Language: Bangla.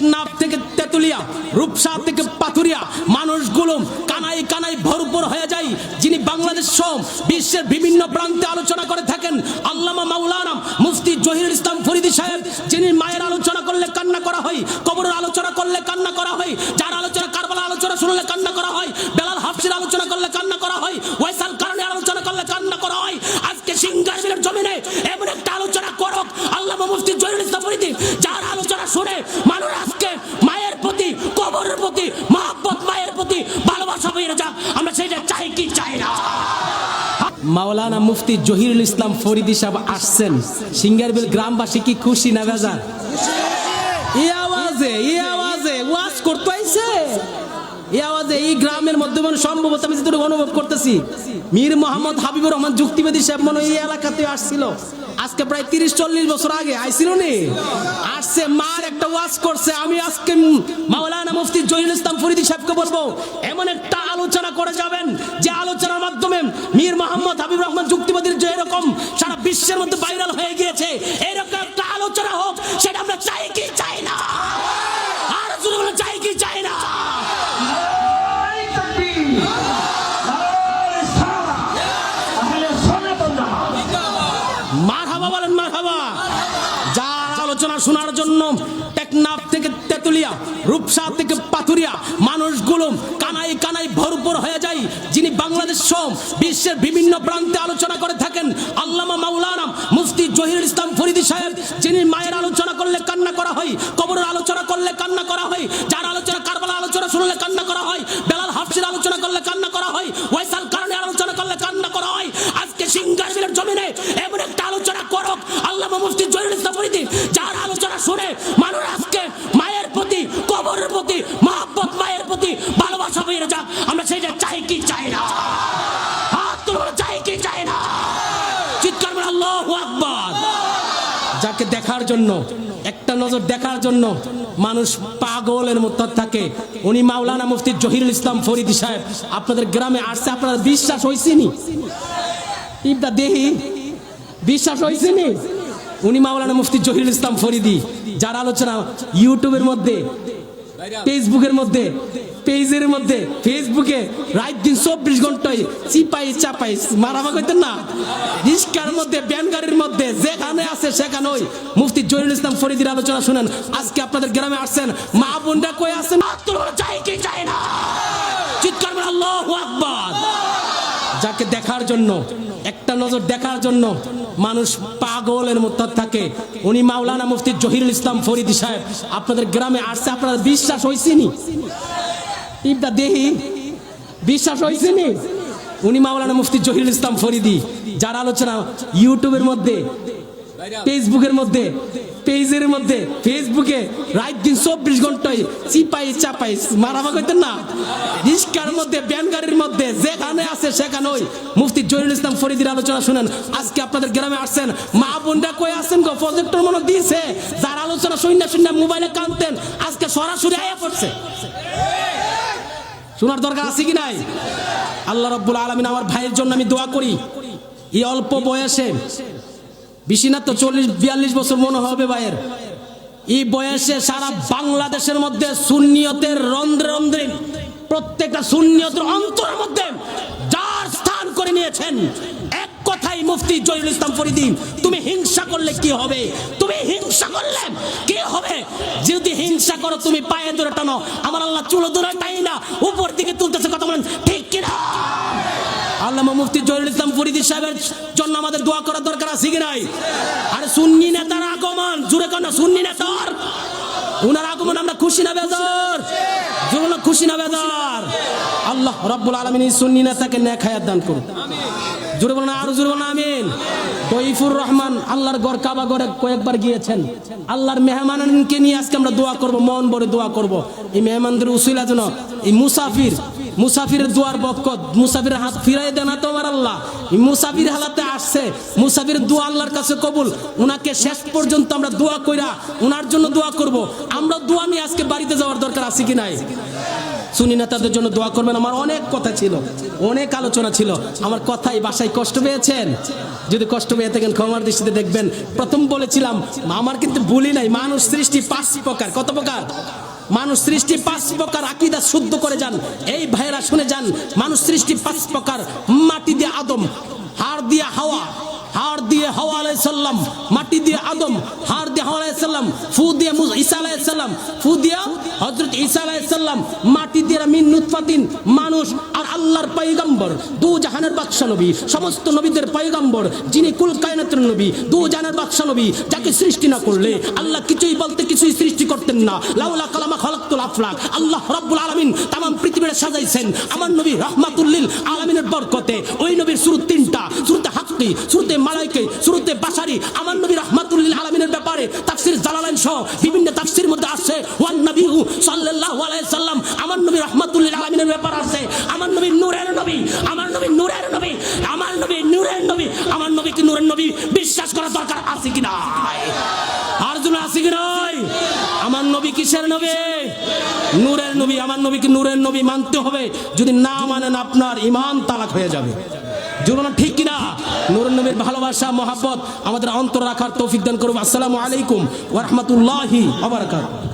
টেকনাফ থেকে তেতুলিয়া, রূপসা থেকে পাথুরিয়া মানুষগুলো কানায় কানায় ভরপুর হয়ে যায়, যিনি বাংলাদেশ সহ বিশ্বের বিভিন্ন প্রান্তে আলোচনা করে থাকেন আল্লামা মাওলানা মুফতি জহিরুল ইসলাম ফরিদী সাহেব, যিনি মায়ের আলোচনা করলে কান্না করা হয়, কবরের আলোচনা করলে কান্না করা হয়, যার আলোচনা কারবালা আলোচনা শুনলে কান্না করা হয়, বেলাল হাফসির আলোচনা করলে কান্না করা হয়, ওয়াইসাল কারণের আলোচনা করলে কান্না করা হয়। আজকে সিঙ্গারবিলের জমিনে এমন একটা আলোচনা করুক আল্লামা মুফতি জহিরুল ইসলাম ফরিদী, যার আলোচনা শুনে মানুষ আজকে মায়ের প্রতি, কবরের প্রতি মহব্বত, মায়ের প্রতি ভালোবাসা বেড়ে যাক। আমরা সেটা চাই কি চাই না। মাওলানা মুফতি জহিরুল ইসলাম ফরিদী সাহেব আসছেন, সিঙ্গারবিল গ্রামবাসী কি খুশি না বেজার? এই আওয়াজে ওয়াজ করতে আইছে, এই আওয়াজে এই গ্রামের মধ্যে মনে সম্ভবত আমি যেটুকু অনুভব করতেছি মীর মোহাম্মদ হাবিবুর রহমান যুক্তিবাদী সাহেব মনে এই এলাকাতে আসছিল আজকে প্রায় 30-40 বছর আগে আইছিল নি, আসছে মার একটা ওয়াজ করছে। আমি আজকে মাওলানা মুফতি জহিরুল ইসলাম ফরিদী সাহেবকে বলবো এমন একটা আলোচনা করে যাবেন যে আলোচনার মাধ্যমে মীর মোহাম্মদ হাবিবুর রহমান যুক্তিবাদীর যে এরকম সারা বিশ্বের মধ্যে ভাইরাল হয়ে গিয়েছে, এরকম একটা আলোচনা হোক। সেটা আমরা চাই কি চাই না? আর শুধু চাই কি চাই না? মারহাবা বলেন, মারহাবা। যার আলোচনা শোনার জন্য টেকনাফ থেকে তেতুলিয়া, রূপসা থেকে পাথুরিয়া মানুষগুলো কানায় কানায় ভরপুর হয়ে যায়, যিনি বাংলাদেশ সহ বিশ্বের বিভিন্ন প্রান্তে আলোচনা করে থাকেন আল্লামা মাওলানা মুফতি জহিরুল ইসলাম ফরিদী সাহেব, যিনি মায়ের আলোচনা করলে কান্না করা হয়, কবরের আলোচনা করলে কান্না করা হয়, যার আলোচনা কারবালা আলোচনা শুনলে কান্না করা হয়, বেলাল হাফসির আলোচনা করলে কান্না করা হয়, ওয়াইসাল কারণের আলোচনা করলে কান্না করা হয়। আজকে সিঙ্গারবিলের জমিনে এমন একটা আলোচনা করুক আল্লামা মুফতি জহিরুল ইসলাম ফরিদী, যার আলোচনা শুনে মানুষ আজকে মায়ের প্রতি, কবরের প্রতি মহব্বত, মায়ের প্রতি ভালোবাসা বেড়ে যাক। আমরা সেটা চাই কি চাই না? হাত তুলে চাই কি চাই না? চিৎকার করে আল্লাহু আকবার। যাকে দেখার জন্য, একটা নজর দেখার জন্য মানুষ পাগলের মতো থাকে, উনি মাওলানা মুফতি জহিরুল ইসলাম ফরিদী সাহেব আপনাদের গ্রামে আসছে। আপনার বিশ্বাস হয়েছেনি? ইবদা দেহি বিশ্বাস হয়েছেনি? উনি মাওলানা মুফতি জহিরুল ইসলাম ফরিদী, যার আলোচনা ইউটিউবের মধ্যে, ফেসবুকের মধ্যে, পেজের মধ্যে, ফেসবুকে রাত দিন 24 ঘন্টায় চিপাই চাপাই মারামা করতেন না, রিস্কার মধ্যে, ব্যান গাড়ির মধ্যে, যেখানে আছে সেখানে ওই মুফতি জহিরুল ইসলাম ফরিদীর আলোচনা শুনেন। আজকে আপনাদের গ্রামে আসছেন, মা বোনরা কই আছেন? চাই কি চাই না? চিৎকার করে আল্লাহু আকবার। যাকে দেখার জন্য, একটা নজর দেখার জন্য মানুষ পাগলের মতো থাকে, উনি মাওলানা মুফতি জহিরুল ইসলাম ফরিদী সাহেব আপনাদের গ্রামে আসছে। আপনার বিশ্বাস হয়েছেনি? ইবদা দেহি বিশ্বাস হয়েছেনি? উনি মাওলানা মুফতি জহিরুল ইসলাম ফরিদী, যার আলোচনা ইউটিউবের মধ্যে, ফেসবুকের মধ্যে, পেজের মধ্যে, ফেসবুকে রাত দিন 24 ঘন্টায় চিপাই চাপাই মারামা করতেন না, রিস্কার মধ্যে, ব্যান গাড়ির মধ্যে, যেখানে আছে সেখানে ওই মুফতি জহিরুল ইসলাম ফরিদীর আলোচনা শুনেন। আজকে আপনাদের গ্রামে আসছেন, মা বোনরা কই আছেন গো? প্রজেক্টর মনে দিয়েছে, যার আলোচনা শুনে মোবাইলে কানতেন, আজকে সরাসরি আয়া পড়ছে। শোনার দরকার আছে কি নাই? আল্লাহ রাব্বুল আলামিন আমার ভাইয়ের জন্য আমি দোয়া করি, এই অল্প বয়সে, বেশি না তো 40-42 বছর মনে হবে ভাইয়ের, এই বয়সে সারা বাংলাদেশের মধ্যে সুন্নিয়তের রন্ধ্রে রন্ধ্রে, প্রত্যেকটা সুন্নিয়তের অন্তরের মধ্যে যার স্থান করে নিয়েছেন, এক কথাই মুফতি জহিরুল ইসলাম ফরিদী। তুমি হিংসা করলে কি হবে? তুমি হিংসা করলে কি হবে? যদি হিংসা করো তুমি পায়ে ধরে টানো, আমার আল্লাহ চুলো ধরে টাই না, উপর দিকে তুলতেছে। কথা বলেন ঠিক কিনা? আল্লামা মুফতি জহিরুল ইসলাম ফরিদী সাহেবের জন্য আমাদের দোয়া করার দরকার আছে কি নাই? আরে সুন্নি নেতার আগমন, জুড়ে কেন সুন্নি নেতার উনার আগমন আমরা খুশি না বেজার? জোরে খুশি না বেজার? আল্লাহ রাব্বুল আলামিন এই সুন্নি নেতাকে নেক হায়াত দান করুন। জোরে বলুন, আরো জোরে বলুন আমিন। তৈফুর রহমান আল্লাহর ঘর কাবা ঘরে কয়েকবার গিয়েছেন, আল্লাহর মেহমানকে নিয়ে আজকে আমরা দোয়া করব, মন ভরে দোয়া করব। এই মেহমানদের উসিলা যেন এই মুসাফিরের দোয়ার বরকত, মুসাফিরের হাত ফিরাই দেন না তোমার আল্লাহ। মুসাফির হালাতে আসছে, মুসাফির দোয়া আল্লাহর কাছে কবুল। উনাকে শেষ পর্যন্ত আমরা দোয়া কইরা উনার জন্য দোয়া করব। আমরা দোয়া নিয়ে আজকে বাড়িতে যাওয়ার দরকার আছে কি নাই? সুন্নি নেতাদের জন্য দোয়া করবেন। আমার অনেক কথা ছিল, অনেক আলোচনা ছিল, আমার কথাই বাসায় কষ্ট পেয়েছেন? যদি কষ্ট পেয়ে থাকেন ক্ষমার দৃষ্টিতে দেখবেন। প্রথম বলেছিলাম আমার কিন্তু ভুলই নাই, মানুষ সৃষ্টি 5 প্রকার। কত প্রকার? মানুষ সৃষ্টি 5 প্রকার। আকীদা শুদ্ধ করে যান, এই ভাইরা শুনে যান। মানুষ সৃষ্টি 5 প্রকার। মাটি দিয়ে আদম, হাড় দিয়ে হাওয়া, হাড় দিয়ে হাওয়া আলাইহিস সালাম, মাটি দিয়ে আদম, হাড় দিয়ে হাওয়া আলাইহিস সালাম, ফু দিয়ে ঈসা আলাইহিস সালাম, ফু দিয়ে হযরত ঈসা আলাইহিস সালাম, মাটি দিয়ে মিন নুতফাতিন মানুষ। আর আল্লাহর পয়গম্বর, দু জাহানের বাদশা নবী, সমস্ত নবীদের পয়গম্বর, যিনি কুল কায়নাতের নবী, দু জাহানের বাদশা নবী, যাকে সৃষ্টি না করলে আল্লাহ কিছুই বলতে কিছুই সৃষ্টি করতেন না। লাউলা কালামা খালাকতুল আফলাক। আল্লাহ রাব্বুল আলামিন তামাম পৃথিবীটা সাজাইছেন আমার নবী রাহমাতুল লিল আলামিনের বরকতে। ওই নবীর সূরা 3টা, সূরাতে হাক্কি, সূরাতে মালাইকে, সূরাতে বাশারি, আমার নবী রাহমাতুল লিল আলামিনের ব্যাপারে তাফসীর জালালাইন সহ বিভিন্ন তাফসীরের মধ্যে আছে ওয়ান নবী সাল্লাল্লাহু আলাইহি সাল্লাম, আমার নবী রাহমাতুল লিল আলামিনের ব্যাপারে আছে আমার নবী নূরের নবী, আমার নবী নূরের নবী, আমার নবী নূরের নবী। আমার নবী কি নূরের নবী? বিশ্বাস করা দরকার আছে কি নাই? আর জন্য আছে কি নাই? আমার নবী কিসের নবী? নূরের নবী। আমার নবী কি নূরের নবী? মানতে হবে। যদি না মানেন আপনার ঈমান তালাক হয়ে যাবে। জীবন ঠিক কিনা? নূরের নবীর ভালোবাসা মহব্বত আমাদের অন্তর রাখার তৌফিক দান করুন। আসসালামু আলাইকুম ওয়া রাহমাতুল্লাহি ওয়া বারাকাতুহু।